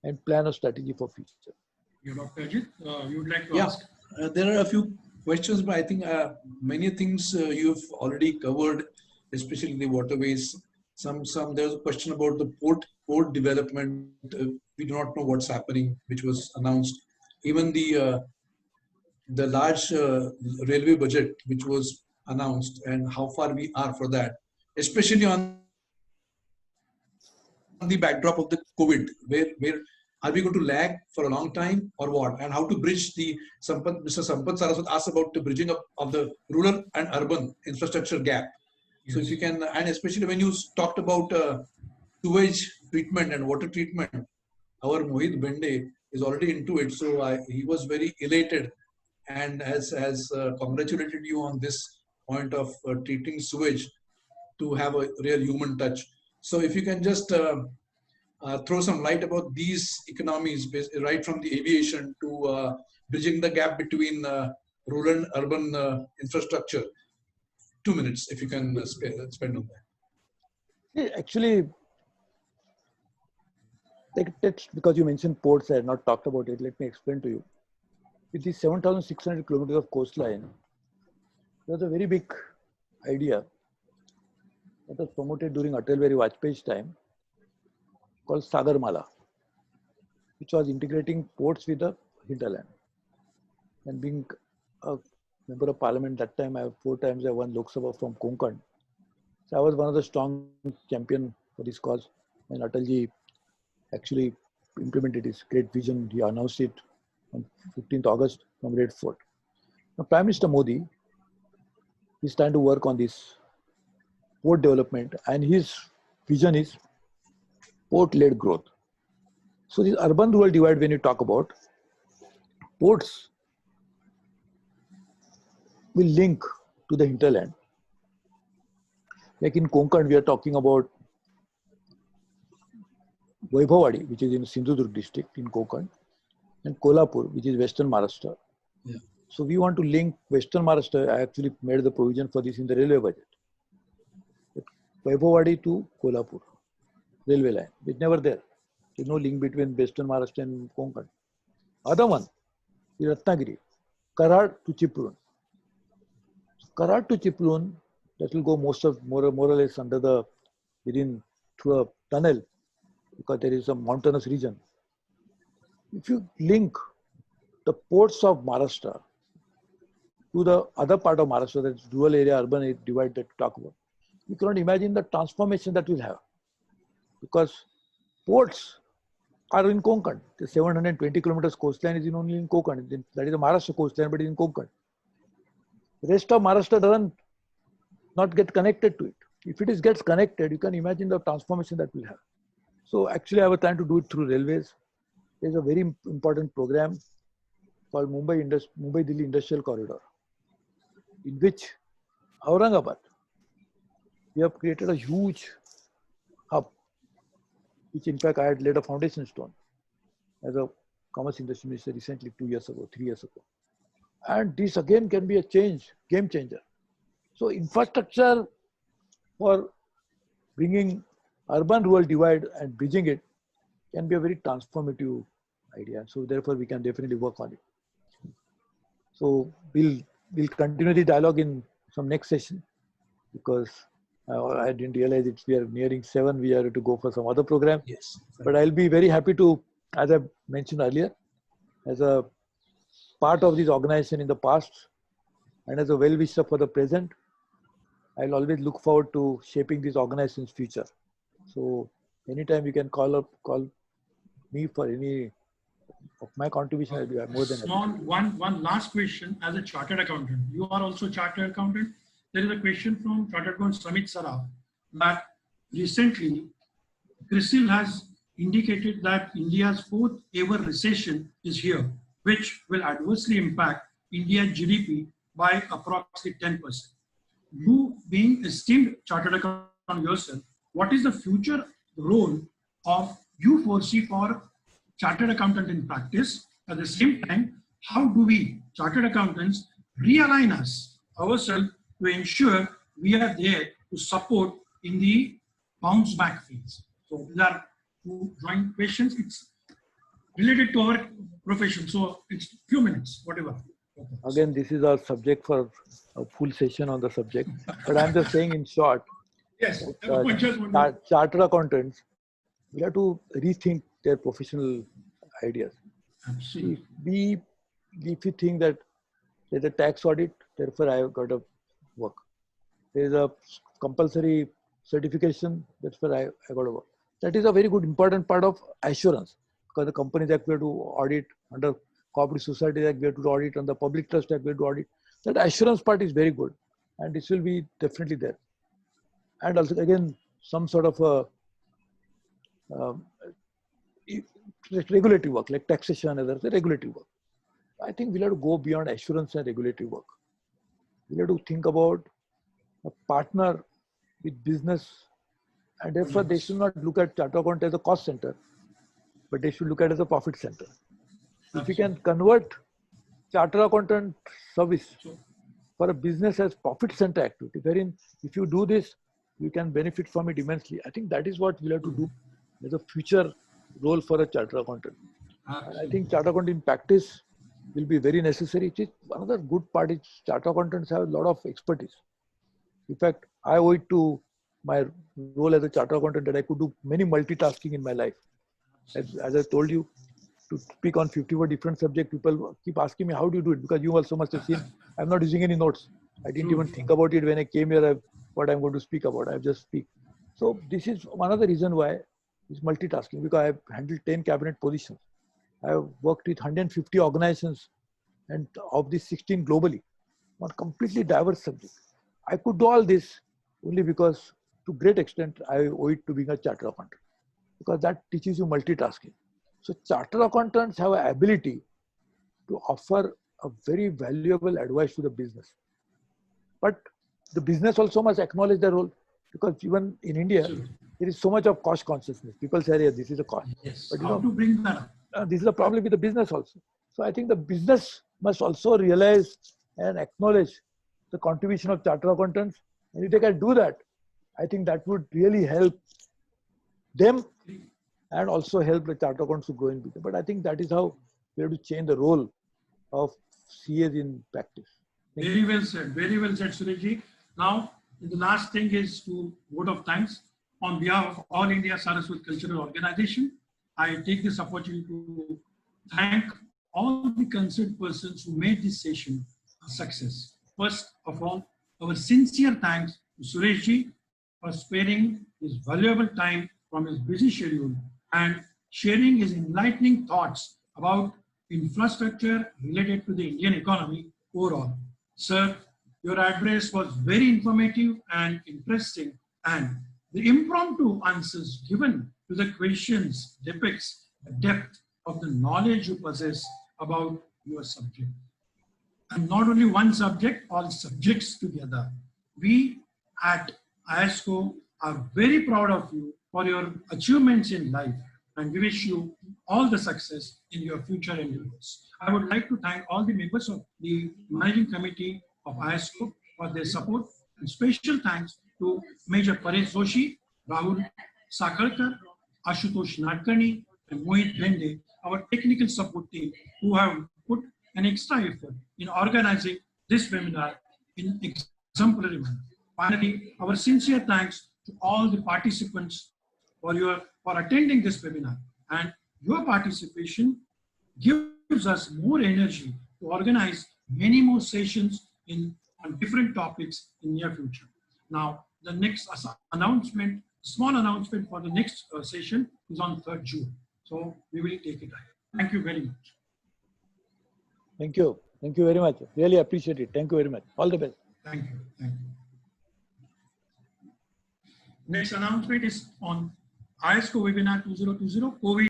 S4: and plan a strategy for future.
S2: You, Dr. Ajit, you would like to
S3: Yeah,
S2: ask?
S3: there are a few questions, but I think many things you've already covered, especially the waterways. There's a question about the port development. We do not know what's happening, which was announced. Even the large railway budget, which was announced, and how far we are for that, especially on the backdrop of the COVID, where are we going to lag for a long time or what? And how to bridge the Mr. Sampath Saraswat asked about the bridging up of the rural and urban infrastructure gap. So if you can, and especially when you talked about sewage treatment and water treatment, our Mohit Bende is already into it. So he was very elated and has congratulated you on this point of treating sewage to have a real human touch. So if you can just throw some light about these economies, right from the aviation to bridging the gap between rural and urban infrastructure. 2 minutes, if you can spend on that.
S4: Actually, that's because you mentioned ports, I had not talked about it. Let me explain to you. With these 7,600 kilometers of coastline, there was a very big idea that was promoted during Atal Bihari Vajpayee's time called Sagarmala, which was integrating ports with the hinterland. And being a member of parliament that time, I 4 times I won Lok Sabha from Konkan. So I was one of the strong champion for this cause. And Atalji actually implemented his great vision. He announced it on 15th August from Red Fort. Now Prime Minister Modi is trying to work on this port development, and his vision is port-led growth. So this urban-rural divide, when you talk about, ports will link to the hinterland. Like in Konkan, we are talking about Vaibhavwadi, which is in Sindhudurg district in Konkan, and Kolhapur, which is Western Maharashtra.
S3: Yeah.
S4: So we want to link Western Maharashtra. I actually made the provision for this in the railway budget. Vaibhavwadi to Kolhapur, railway line. It's never there. There's no link between Western Maharashtra and Konkan. Other one is Ratnagiri, Karad to Chiprun. Karad to Chiprun, that will go more or less under the through a tunnel, because there is a mountainous region. If you link the ports of Maharashtra to the other part of Maharashtra, that's rural area, urban divide that we talk about, you cannot imagine the transformation that will have, because ports are in Konkan. The 720 kilometers coastline is only in Konkan. That is the Maharashtra coastline, but it is in Konkan. The rest of Maharashtra doesn't not get connected to it. If it gets connected, you can imagine the transformation that will have. So actually, I was trying to do it through railways. There's a very important program called Mumbai-Delhi Industrial Corridor, in which Aurangabad, we have created a huge hub, which in fact I had laid a foundation stone as a Commerce Industry Minister recently, 3 years ago. And this again can be a game changer. So infrastructure for bringing urban-rural divide and bridging it can be a very transformative idea. So therefore, we can definitely work on it. So we'll continue the dialogue in some next session, because I didn't realize we are nearing 7. We are to go for some other program.
S3: Yes.
S4: But I'll be very happy to, as I mentioned earlier, as a part of this organization in the past and as a well-wisher for the present, I'll always look forward to shaping this organization's future. So anytime you can call me for any of my contribution, I'll be more than happy.
S2: One last question. As a chartered accountant, you are also a chartered accountant. There is a question from chartered accountant Samit Saraf that recently CRISIL has indicated that India's 4th ever recession is here. which will adversely impact India's GDP by approximately 10%. You being esteemed chartered accountant yourself, what is the future role of you foresee for chartered accountant in practice? At the same time, how do we chartered accountants realign ourselves to ensure we are there to support in the bounce back phase? So these are two joint questions. It's related to our profession. So it's few minutes, whatever. Okay.
S4: Again, this is our subject for a full session on the subject. But I'm just saying in short,
S2: Yes.
S4: chartered accountants will have to rethink their professional ideas.
S2: Absolutely.
S4: If you think that there's a tax audit, therefore I have got to work. There's a compulsory certification, that's where I got to work. That is a very good important part of assurance, because the Companies Act we have to audit, under Cooperative Society Act we have to audit, and the Public Trust Act we have to audit. That assurance part is very good, and this will be definitely there. And also again, some sort of a regulatory work like taxation and other regulatory work. I think we'll have to go beyond assurance and regulatory work. We'll have to think about a partner with business, and therefore they should not look at chartered account as a cost center, but they should look at it as a profit center. If we can convert chartered accountant service for a business as profit center activity, wherein if you do this, you can benefit from it immensely. I think that is what we'll have to do as a future role for a chartered accountant. And I think chartered accountant in practice will be very necessary. Another good part is chartered accountants have a lot of expertise. In fact, I owe it to my role as a chartered accountant that I could do many multitasking in my life. As I told you, to speak on 54 different subjects, people keep asking me, how do you do it? Because you also must have seen, I'm not using any notes. I didn't even think about it when I came here, what I'm going to speak about. I just speak. So this is one of the reasons why it's multitasking, because I've handled 10 cabinet positions. I've worked with 150 organizations, and of these 16 globally, on completely diverse subjects. I could do all this only because, to great extent, I owe it to being a chartered accountant, because that teaches you multitasking. So chartered accountants have an ability to offer a very valuable advice to the business. But the business also must acknowledge their role, because even in India, there is so much of cost consciousness. People say, yeah, this is a cost.
S2: Yes.
S4: But
S2: How to bring that up?
S4: This is a problem with the business also. So I think the business must also realize and acknowledge the contribution of chartered accountants. And if they can do that, I think that would really help them and also help the chartered accountants to grow in business. But I think that is how we have to change the role of CAs in practice.
S2: Very well said, Sureshji. Now, the last thing is to vote of thanks. On behalf of All India Saraswat Cultural Organization, I take this opportunity to thank all the concerned persons who made this session a success. First of all, our sincere thanks to Sureshji for sparing his valuable time from his busy schedule and sharing his enlightening thoughts about infrastructure related to the Indian economy overall. Sir, your address was very informative and interesting, and the impromptu answers given to the questions depicts the depth of the knowledge you possess about your subject. And not only one subject, all subjects together. We at IASCO are very proud of you for your achievements in life, and we wish you all the success in your future endeavors. I would like to thank all the members of the Managing Committee of IASCO for their support, and special thanks to Major Paresh Joshi, Rahul Sakharkar, Ashutosh Nadkarni, and Mohit Bende, our technical support team, who have put an extra effort in organizing this webinar in exemplary manner. Finally, our sincere thanks to all the participants for attending this webinar, and your participation gives us more energy to organize many more sessions on different topics in near future. Now, the next announcement, small announcement for the next session is on 3rd June. So we will take it ahead. Thank you very much.
S4: Thank you. Thank you very much. Really appreciate it. Thank you very much. All the best.
S2: Thank you. Thank you. Next announcement is on IASCO webinar 2020 COVID